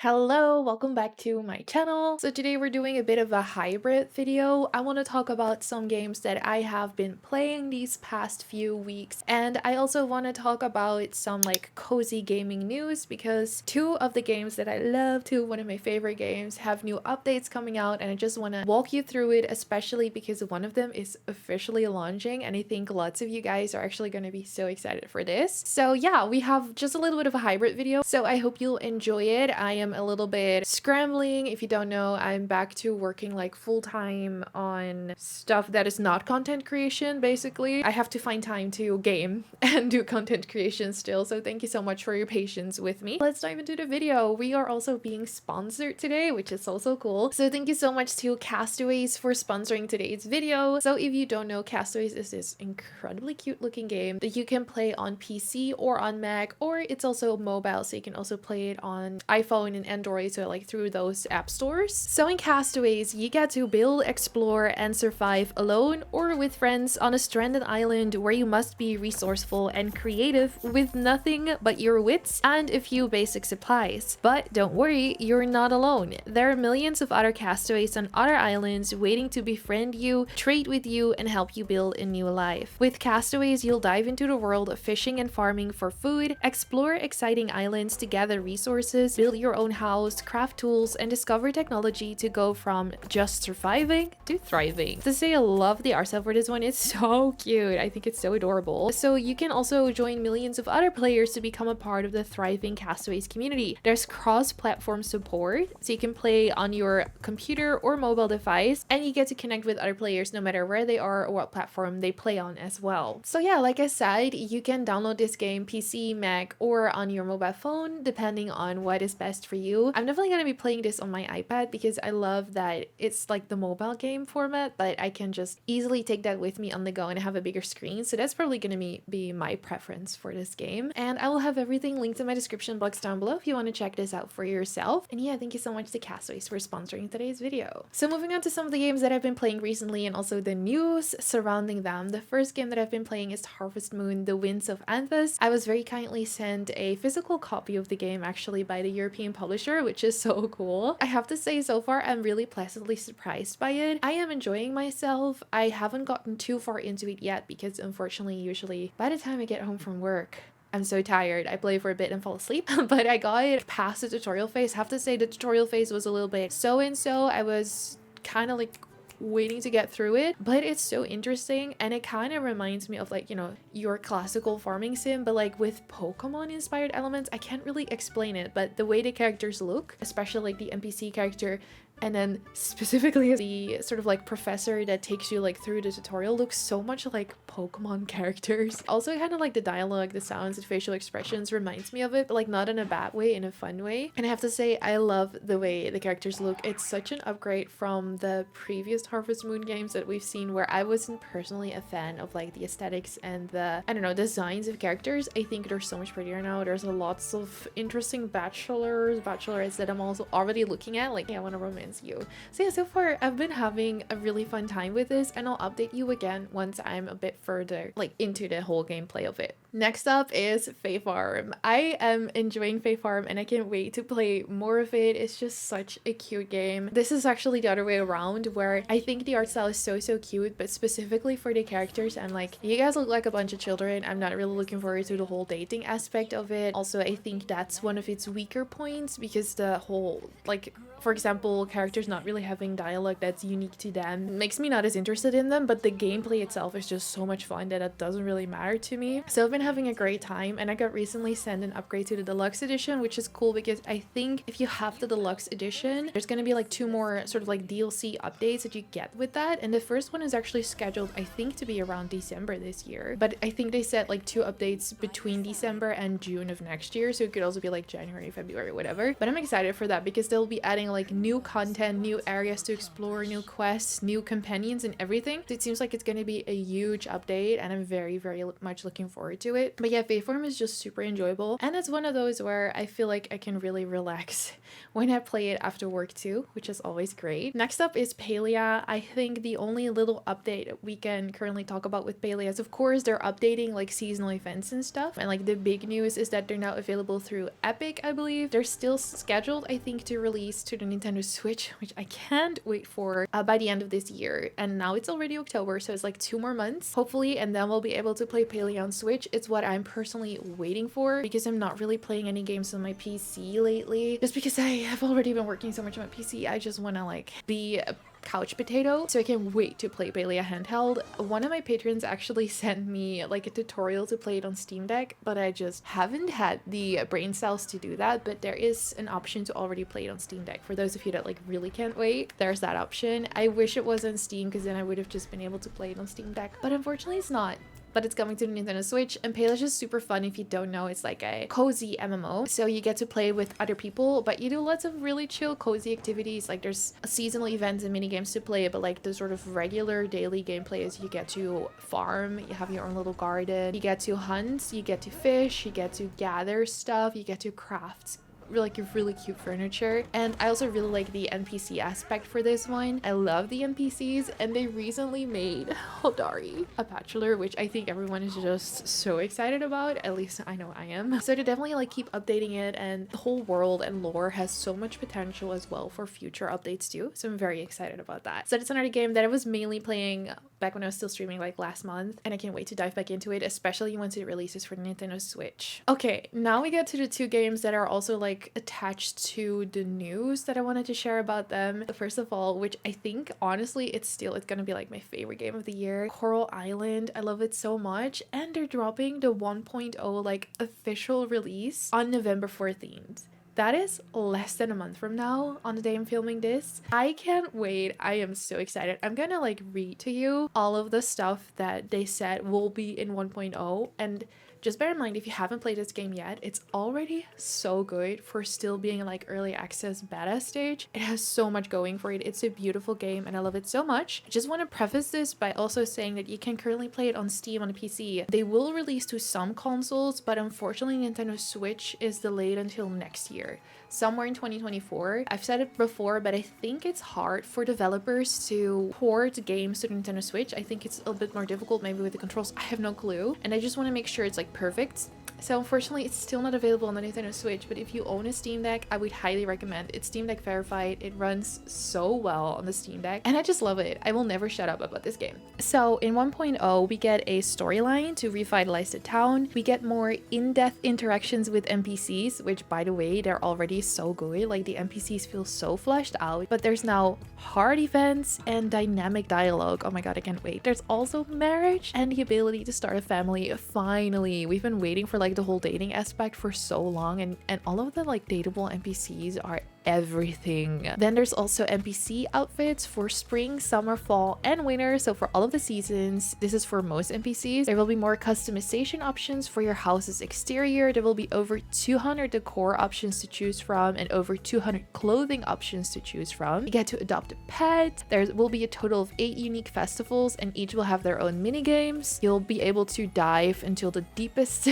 Hello, welcome back to my channel. So today we're doing a bit of a hybrid video. I want to talk about some games that I have been playing these past few weeks, and I also want to talk about some like cozy gaming news because two of the games that I love, one of my favorite games, have new updates coming out, and I just want to walk you through it, especially because one of them is officially launching, and I think lots of you guys are actually going to be so excited for this. So yeah, we have just a little bit of a hybrid video, so I hope you'll enjoy it. I am a little bit scrambling. If you don't know, I'm back to working like full-time on stuff that is not content creation. Basically, I have to find time to game and do content creation still, so thank you so much for your patience with me. Let's dive into the video. We are also being sponsored today, which is also cool, so thank you so much to Castaways for sponsoring today's video. So if you don't know, Castaways is this incredibly cute looking game that you can play on PC or on Mac, or it's also mobile, so you can also play it on iPhone and Android, so like through those app stores. So in Castaways, you get to build, explore, and survive alone or with friends on a stranded island where you must be resourceful and creative with nothing but your wits and a few basic supplies. But don't worry, you're not alone. There are millions of other castaways on other islands waiting to befriend you, trade with you, and help you build a new life. With Castaways, you'll dive into the world of fishing and farming for food, explore exciting islands to gather resources, build your own house, craft tools, and discover technology to go from just surviving to thriving. To say I love the art style for this one, it's so cute. I think it's so adorable. So you can also join millions of other players to become a part of the thriving Castaways community. There's cross-platform support, so you can play on your computer or mobile device, and you get to connect with other players no matter where they are or what platform they play on as well. So yeah, like I said, you can download this game PC, Mac, or on your mobile phone, depending on what is best for you. I'm definitely going to be playing this on my iPad because I love that it's like the mobile game format, but I can just easily take that with me on the go and have a bigger screen. So that's probably going to be my preference for this game. And I will have everything linked in my description box down below if you want to check this out for yourself. And yeah, thank you so much to Castaways for sponsoring today's video. So moving on to some of the games that I've been playing recently and also the news surrounding them. The first game that I've been playing is Harvest Moon: The Winds of Anthos. I was very kindly sent a physical copy of the game actually by the European publisher, which is so cool. I have to say, so far I'm really pleasantly surprised by it. I am enjoying myself. I haven't gotten too far into it yet because unfortunately usually by the time I get home from work I'm so tired. I play for a bit and fall asleep, but I got past the tutorial phase. I have to say the tutorial phase was a little bit so. I was kind of like waiting to get through it, but it's so interesting, and it kind of reminds me of like, you know, your classical farming sim, but like with Pokemon inspired elements. I can't really explain it, but the way the characters look, especially like the NPC character, and then specifically the sort of like professor that takes you like through the tutorial, looks so much like Pokemon characters. Also kind of like the dialogue, the sounds, the facial expressions reminds me of it, but like not in a bad way, in a fun way. And I have to say, I love the way the characters look. It's such an upgrade from the previous Harvest Moon games that we've seen, where I wasn't personally a fan of like the aesthetics and the, I don't know, designs of characters. I think they're so much prettier now. There's lots of interesting bachelorettes that I'm also already looking at, like, yeah, I want to romance you. So yeah, so far I've been having a really fun time with this, and I'll update you again once I'm a bit further like into the whole gameplay of it. Next up is Fae Farm. I am enjoying Fae Farm and I can't wait to play more of it. It's just such a cute game. This is actually the other way around, where I think the art style is so cute, but specifically for the characters, I'm like, you guys look like a bunch of children. I'm not really looking forward to the whole dating aspect of it. Also, I think that's one of its weaker points, because the whole, like, for example, characters not really having dialogue that's unique to them makes me not as interested in them, but the gameplay itself is just so much fun that it doesn't really matter to me. So I've been having a great time, and I got recently sent an upgrade to the deluxe edition, which is cool because I think if you have the deluxe edition, there's gonna be like 2 more sort of like DLC updates that you get with that, and the first one is actually scheduled, I think, to be around December this year, but I think they said like 2 updates between December and June of next year, so it could also be like January, February, whatever. But I'm excited for that because they'll be adding like new content content, new areas to explore, new quests, new companions, and everything. So it seems like it's going to be a huge update, and I'm very, very much looking forward to it. But yeah, Fae Farm is just super enjoyable, and it's one of those where I feel like I can really relax when I play it after work too, which is always great. Next up is Palia. I think the only little update we can currently talk about with Palia is, of course, they're updating like seasonal events and stuff, and like the big news is that they're now available through Epic, I believe. They're still scheduled, I think, to release to the Nintendo Switch, which I can't wait for, by the end of this year. And now it's already October, so it's like 2 more months hopefully, and then we'll be able to play Palia on Switch. It's what I'm personally waiting for, because I'm not really playing any games on my PC lately, just because I have already been working so much on my PC. I just want to like be a couch potato, so I can't wait to play Palia handheld. One of my patrons actually sent me like a tutorial to play it on Steam Deck, but I just haven't had the brain cells to do that. But there is an option to already play it on Steam Deck for those of you that like really can't wait. There's that option. I wish it was on Steam, because then I would have just been able to play it on Steam Deck, but unfortunately it's not. But it's coming to the Nintendo Switch, and Palia is just super fun. If you don't know, it's like a cozy MMO, so you get to play with other people, but you do lots of really chill, cozy activities. Like there's seasonal events and mini games to play, but like the sort of regular daily gameplay is you get to farm, you have your own little garden, you get to hunt, you get to fish, you get to gather stuff, you get to craft really cute furniture. And I also really like the NPC aspect for this one. I love the NPCs, and they recently made Hodari a bachelor, which I think everyone is just so excited about. At least I know I am. So to definitely like keep updating it, and the whole world and lore has so much potential as well for future updates too, so I'm very excited about that. So that's another game that I was mainly playing back when I was still streaming like last month, and I can't wait to dive back into it, especially once it releases for the Nintendo Switch. Okay, now we get to the 2 games that are also like attached to the news that I wanted to share about them. First of all, which I think honestly it's gonna be like my favorite game of the year, Coral Island. I love it so much, and they're dropping the 1.0 like official release on November 14th. That is less than a month from now on the day I'm filming this. I can't wait. I am so excited. I'm gonna like read to you all of the stuff that they said will be in 1.0, and just bear in mind, if you haven't played this game yet, it's already so good for still being in like early access beta stage. It has so much going for it. It's a beautiful game, and I love it so much. I just want to preface this by also saying that you can currently play it on Steam on a PC. They will release to some consoles, but unfortunately Nintendo Switch is delayed until next year, somewhere in 2024. I've said it before, but I think it's hard for developers to port games to the Nintendo Switch. I think it's a little bit more difficult maybe with the controls. I have no clue, and I just want to make sure it's like perfect. So unfortunately it's still not available on the Nintendo Switch, but if you own a Steam Deck, I would highly recommend. It's Steam Deck verified. It runs so well on the Steam Deck, and I just love it. I will never shut up about this game. So in 1.0 we get a storyline to revitalize the town. We get more in-depth interactions with NPCs, which by the way, they're already so good. Like the NPCs feel so fleshed out, but there's now hard events and dynamic dialogue. Oh my god, I can't wait. There's also marriage and the ability to start a family. Finally, we've been waiting for like the whole dating aspect for so long, and all of the like dateable NPCs are everything. Then there's also NPC outfits for spring, summer, fall, and winter. So for all of the seasons, this is for most NPCs. There will be more customization options for your house's exterior. There will be over 200 decor options to choose from, and over 200 clothing options to choose from. You get to adopt a pet. There will be a total of 8 unique festivals, and each will have their own mini games. You'll be able to dive until the deepest,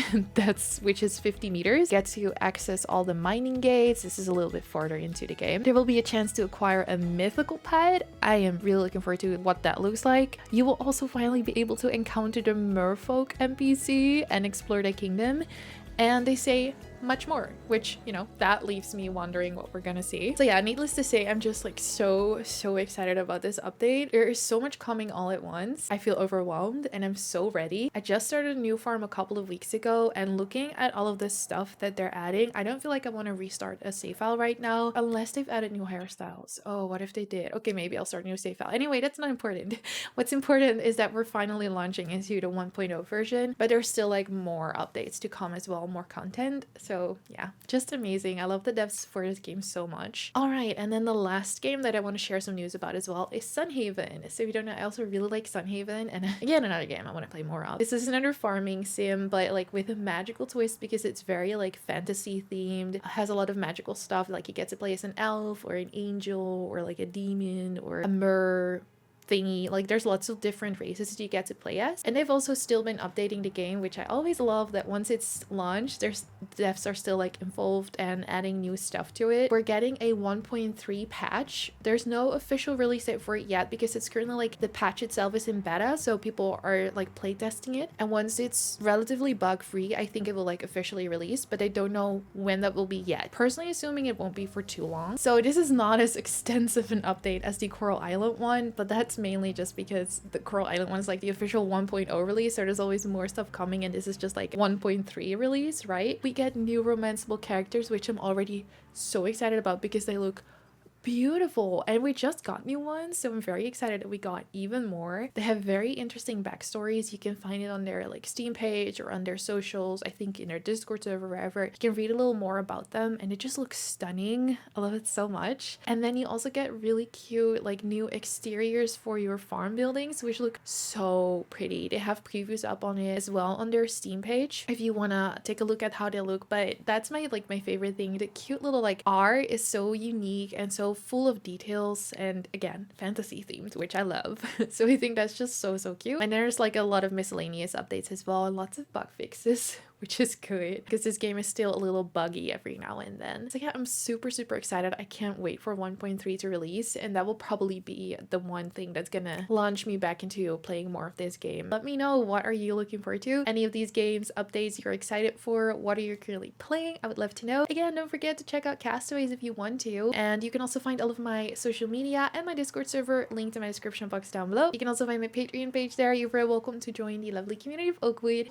which is 50 meters. Get to access all the mining gates. This is a little bit farther into the game. There will be a chance to acquire a mythical pet. I am really looking forward to what that looks like. You will also finally be able to encounter the merfolk NPC and explore their kingdom. And they say much more, which, you know, that leaves me wondering what we're gonna see. So yeah, needless to say, I'm just like so excited about this update. There is so much coming all at once. I feel overwhelmed, and I'm so ready. I just started a new farm a couple of weeks ago, and looking at all of this stuff that they're adding, I don't feel like I want to restart a save file right now unless they've added new hairstyles. Oh, what if they did? Okay, maybe I'll start a new save file. Anyway, that's not important. What's important is that we're finally launching into the 1.0 version, but there's still like more updates to come as well, more content. So So yeah, just amazing. I love the devs for this game so much. All right, and then the last game that I want to share some news about as well is Sunhaven. So if you don't know, I also really like Sunhaven, and again, another game I want to play more of. This is another farming sim, but like with a magical twist because it's very like fantasy themed. It has a lot of magical stuff, like you get to play as an elf or an angel or like a demon or a mer thingy. Like there's lots of different races you get to play as, and they've also still been updating the game, which I always love that once it's launched there's devs are still like involved and adding new stuff to it. We're getting a 1.3 patch. There's no official release date for it yet because it's currently like the patch itself is in beta, so people are like playtesting it, and once it's relatively bug free I think it will like officially release, but I don't know when that will be yet. Personally assuming it won't be for too long. So this is not as extensive an update as the Coral Island one, but that's mainly just because the Coral Island one is like the official 1.0 release, so there's always more stuff coming, and this is just like 1.3 release, right? We get new romanceable characters, which I'm already so excited about because they look beautiful, and we just got new ones, so I'm very excited that we got even more. They have very interesting backstories. You can find it on their like Steam page or on their socials, I think in their Discord server, wherever. You can read a little more about them, and it just looks stunning. I love it so much. And then you also get really cute like new exteriors for your farm buildings, which look so pretty. They have previews up on it as well on their Steam page if you want to take a look at how they look. But that's my favorite thing. The cute little like art is so unique and so full of details, and again fantasy themed, which I love. So I think that's just so cute. And there's like a lot of miscellaneous updates as well, and lots of bug fixes, which is good because this game is still a little buggy every now and then. So yeah, I'm super excited. I can't wait for 1.3 to release, and that will probably be the one thing that's gonna launch me back into playing more of this game. Let me know, what are you looking forward to? Any of these games updates you're excited for? What are you currently playing? I would love to know. Again, don't forget to check out Castaways if you want to, and you can also find all of my social media and my Discord server linked in my description box down below. You can also find my Patreon page there. You're very welcome to join the lovely community of Oakwood.